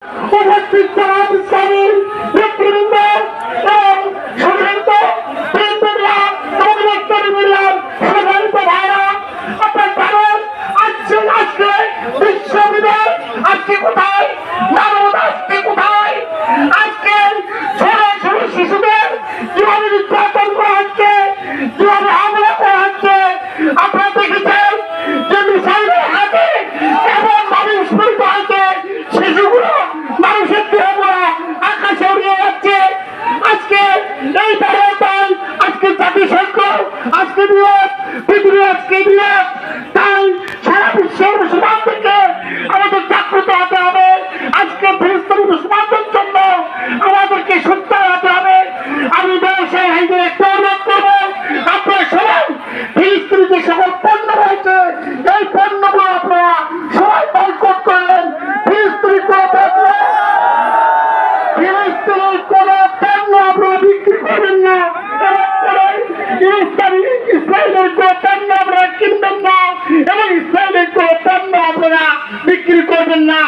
উপস্থিত জামাত ইসলামী নেতৃবৃন্দ এবং সম্মানিত প্রিয়তমা এবং নেতৃবৃন্দ, সম্মানিত ভাইরা, আপনারা জানেন আজকে বিশ্ববিদ্যালয় আজকে কোথায়, মানবতা আজকে কোথায়, আজকে ছোট ছোট শিশুদের কিভাবে নির্যাতন করা হচ্ছে, কিভাবে হামলা করা হচ্ছে। আপনারা দেখেছেন যে মিসাইলের হাতে এমন ভাবে স্ফোরিত হয়েছে, শিশুগুলো মানুষের দেহ পড়া আকাশে উড়িয়ে যাচ্ছে। আজকে এই তাই আজকে জাতিসংঘ আজকে দিবস, পৃথিবী আজকে দিবস, তাই সারা বিশ্বের মুসলমানদেরকে আমাদের জাগ্রত হতে হবে। আজকে ফিলিস্তিনি মুসলমানদের জন্য আমাদেরকে সোচ্চার হতে হবে। আমি ব্যবসায়ী ভাইদের একটা অনুরোধ করবো, আপনারা সবাই ফিলিস্তিনি যে সকল পণ্য রয়েছে এই পণ্যগুলো আপনারা সবাই বয়কট করলেন। ফিলিস্তিনি কোনো পণ্য আপনারা বিক্রি করবেন না, ইসরায়েলের কোনো পণ্য আপনারা কিনবেন না এবং ইসরায়েলের কোনো পণ্য আপনারা বিক্রি করবেন না।